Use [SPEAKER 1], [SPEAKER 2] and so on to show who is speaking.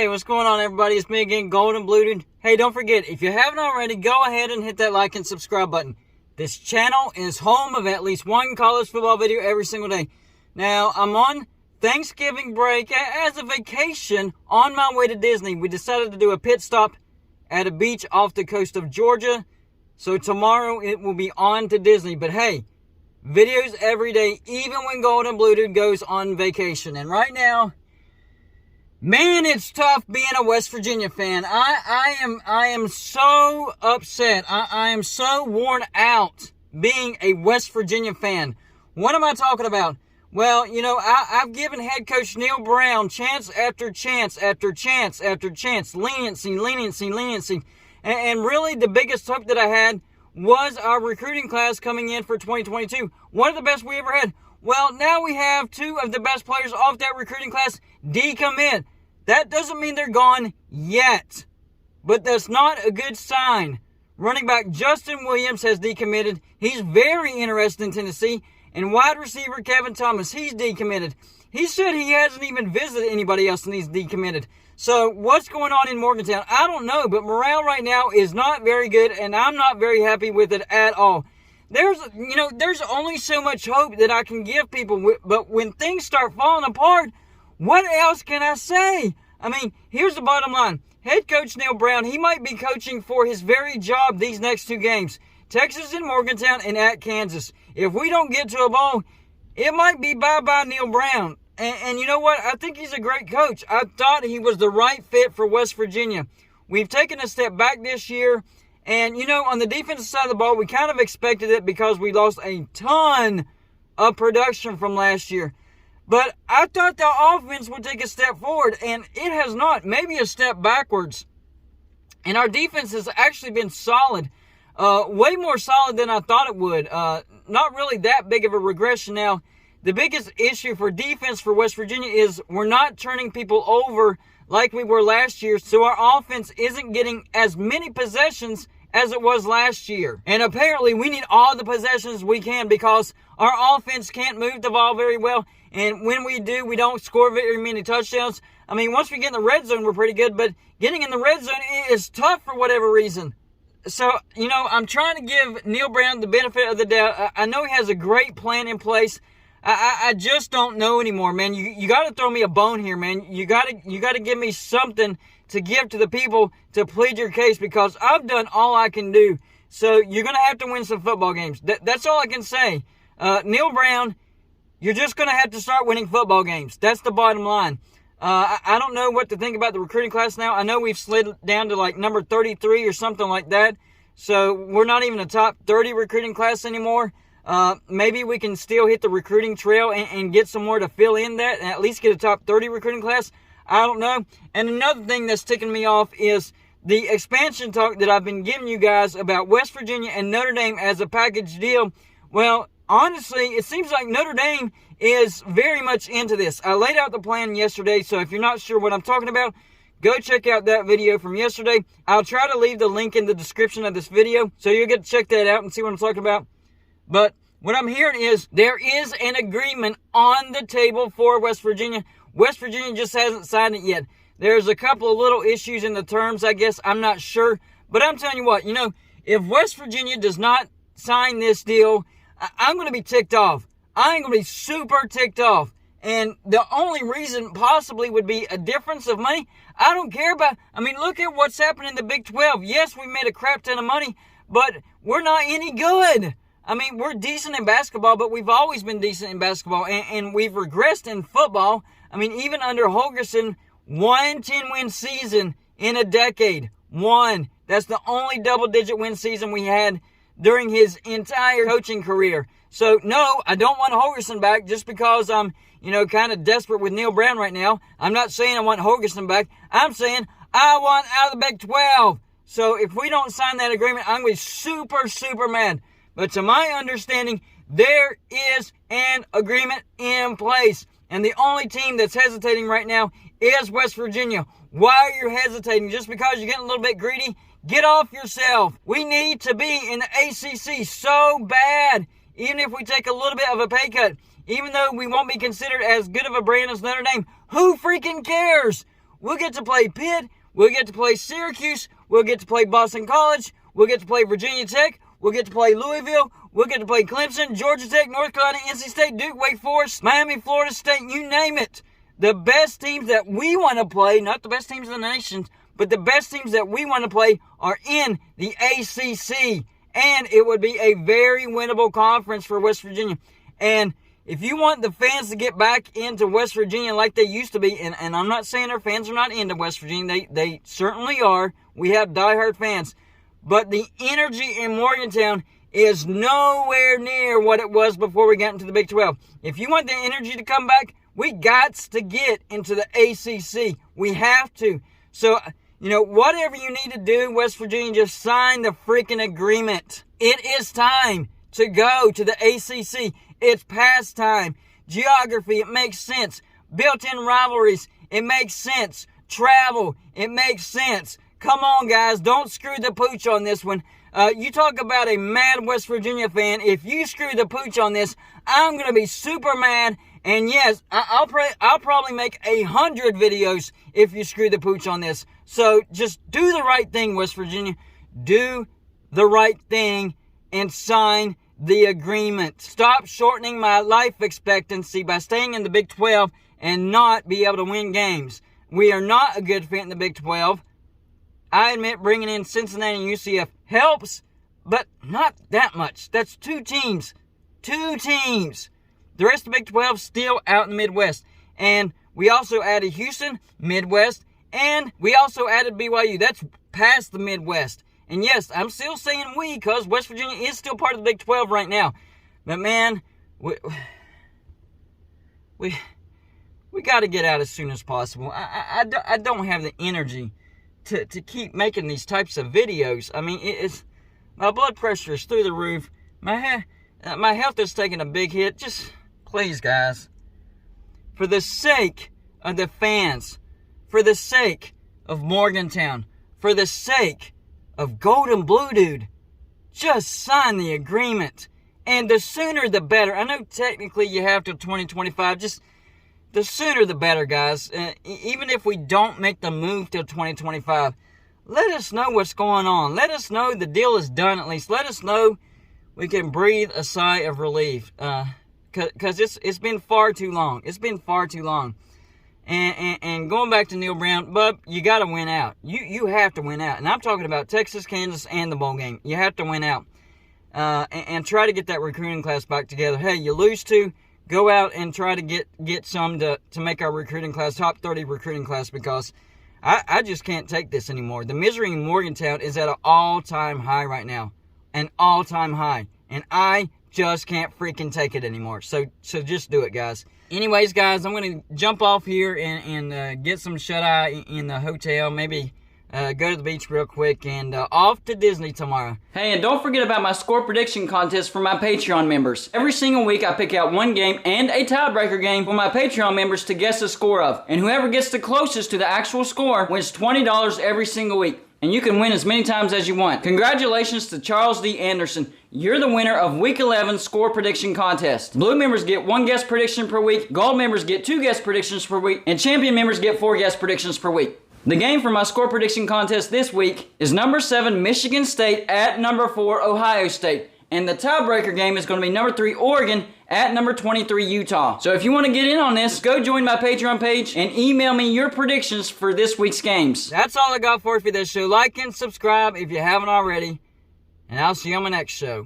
[SPEAKER 1] Hey, what's going on, everybody? It's me again, Golden Bluted. Hey, don't forget, if you haven't already, go ahead and hit that like and subscribe button. This channel is home of at least one college football video every single day. Now, I'm on Thanksgiving break as a vacation on my way to Disney. We decided to do a pit stop at a beach off the coast of Georgia. So tomorrow it will be on to Disney. But hey, videos every day, even when Golden Bluted goes on vacation. And right now, man, it's tough being a West Virginia fan. I am so upset. I am so worn out being a West Virginia fan. What am I talking about? Well, you know, I've given head coach Neil Brown chance after chance after chance after chance, leniency. And really the biggest hope that I had was our recruiting class coming in for 2022. One of the best we ever had. Well, now we have two of the best players off that recruiting class decommit. That doesn't mean they're gone yet, but that's not a good sign. Running back Justin Williams has decommitted. He's very interested in Tennessee. And wide receiver Kevin Thomas, he's decommitted. He said he hasn't even visited anybody else and he's decommitted. So what's going on in Morgantown? I don't know, but morale right now is not very good, and I'm not very happy with it at all. There's only so much hope that I can give people, but when things start falling apart, what else can I say? I mean, here's the bottom line. Head coach Neil Brown, he might be coaching for his very job these next two games. Texas and Morgantown and at Kansas. If we don't get to a bowl, it might be bye-bye Neil Brown. And you know what? I think he's a great coach. I thought he was the right fit for West Virginia. We've taken a step back this year. And, you know, on the defensive side of the ball, we kind of expected it because we lost a ton of production from last year. But I thought the offense would take a step forward, and it has not. Maybe a step backwards. And our defense has actually been solid. Way more solid than I thought it would. Not really that big of a regression. Now, the biggest issue for defense for West Virginia is we're not turning people over like we were last year, so our offense isn't getting as many possessions as it was last year. And apparently we need all the possessions we can because our offense can't move the ball very well, and when we do, we don't score very many touchdowns. I mean, once we get in the red zone, we're pretty good, but getting in the red zone is tough for whatever reason. So, you know, I'm trying to give Neil Brown the benefit of the doubt. I know he has a great plan in place. I just don't know anymore, man. You got to throw me a bone here, man. You got to give me something to give to the people to plead your case because I've done all I can do. So you're going to have to win some football games. That's all I can say. Neil Brown, you're just going to have to start winning football games. That's the bottom line. I don't know what to think about the recruiting class now. I know we've slid down to like number 33 or something like that. So we're not even a top 30 recruiting class anymore. Maybe we can still hit the recruiting trail and get some more to fill in that and at least get a top 30 recruiting class. I don't know. And another thing that's ticking me off is the expansion talk that I've been giving you guys about West Virginia and Notre Dame as a package deal. Well, honestly, it seems like Notre Dame is very much into this. I laid out the plan yesterday, so if you're not sure what I'm talking about, go check out that video from yesterday. I'll try to leave the link in the description of this video, so you'll get to check that out and see what I'm talking about. But what I'm hearing is there is an agreement on the table for West Virginia. West Virginia just hasn't signed it yet. There's a couple of little issues in the terms, I guess. I'm not sure. But I'm telling you what, you know, if West Virginia does not sign this deal, I'm going to be ticked off. I'm going to be super ticked off. And the only reason possibly would be a difference of money. I don't care about, I mean, look at what's happened in the Big 12. Yes, we made a crap ton of money, but we're not any good. I mean, we're decent in basketball, but we've always been decent in basketball. And we've regressed in football. I mean, even under Holgerson, 1 10-win season in a decade. One. That's the only double-digit win season we had during his entire coaching career. So, no, I don't want Holgerson back just because I'm, you know, kind of desperate with Neil Brown right now. I'm not saying I want Holgerson back. I'm saying I want out of the Big 12. So, if we don't sign that agreement, I'm going to be super, super mad. But to my understanding, there is an agreement in place. And the only team that's hesitating right now is West Virginia. Why are you hesitating? Just because you're getting a little bit greedy? Get off yourself. We need to be in the ACC so bad. Even if we take a little bit of a pay cut, even though we won't be considered as good of a brand as Notre Dame, who freaking cares? we'll get to play Pitt, we'll get to play Syracuse, we'll get to play Boston College, we'll get to play Virginia Tech, we'll get to play Louisville, we'll get to play Clemson, Georgia Tech, North Carolina, NC State, Duke, Wake Forest, Miami, Florida State, you name it. The best teams that we want to play, not the best teams in the nation, but the best teams that we want to play are in the ACC. And it would be a very winnable conference for West Virginia. And if you want the fans to get back into West Virginia like they used to be, and I'm not saying our fans are not into West Virginia, they certainly are. We have diehard fans. But the energy in Morgantown is nowhere near what it was before we got into the Big 12. If you want the energy to come back, we got to get into the ACC. We have to. So, whatever you need to do, West Virginia, just sign the freaking agreement. It is time to go to the ACC. It's past time. Geography, it makes sense. Built-in rivalries, it makes sense. Travel, it makes sense. Come on, guys. Don't screw the pooch on this one. You talk about a mad West Virginia fan. If you screw the pooch on this, I'm going to be super mad. And yes, I'll probably make 100 videos if you screw the pooch on this. So just do the right thing, West Virginia. Do the right thing and sign the agreement. Stop shortening my life expectancy by staying in the Big 12 and not be able to win games. We are not a good fit in the Big 12. I admit bringing in Cincinnati and UCF helps, but not that much. That's two teams. The rest of the Big 12 still out in the Midwest. And we also added Houston, Midwest, and we also added BYU. That's past the Midwest. And yes, I'm still saying we because West Virginia is still part of the Big 12 right now. But man, we got to get out as soon as possible. I don't have the energy to keep making these types of videos. I mean, my blood pressure is through the roof. My health is taking a big hit. Just please, guys, for the sake of the fans, for the sake of Morgantown, for the sake of Gold and Blue Dude, just sign the agreement. And the sooner the better. I know technically you have till 2025. Just the sooner the better, guys. Even if we don't make the move till 2025, let us know what's going on. Let us know the deal is done at least. Let us know we can breathe a sigh of relief. Because it's been far too long. It's been far too long. And going back to Neil Brown, bub, you got to win out. You have to win out. And I'm talking about Texas, Kansas, and the bowl game. You have to win out. And try to get that recruiting class back together. Hey, you lose to, go out and try to get some to make our recruiting class, top 30 recruiting class, because I just can't take this anymore. The misery in Morgantown is at an all-time high right now. An all-time high. And I just can't freaking take it anymore. So just do it, guys. Anyways, guys, I'm going to jump off here and get some shut-eye in the hotel. Maybe go to the beach real quick and off to Disney tomorrow. Hey, and don't forget about my score prediction contest for my Patreon members. Every single week, I pick out one game and a tiebreaker game for my Patreon members to guess the score of. And whoever gets the closest to the actual score wins $20 every single week. And you can win as many times as you want. Congratulations to Charles D. Anderson. You're the winner of Week 11 Score Prediction Contest. Blue members get 1 guess prediction per week, Gold members get 2 guess predictions per week, and Champion members get 4 guess predictions per week. The game for my Score Prediction Contest this week is number 7 Michigan State at number 4 Ohio State. And the tiebreaker game is going to be number 3 Oregon at number 23 Utah. So if you want to get in on this, go join my Patreon page and email me your predictions for this week's games. That's all I got for you for this show. Like and subscribe if you haven't already. And I'll see you on my next show.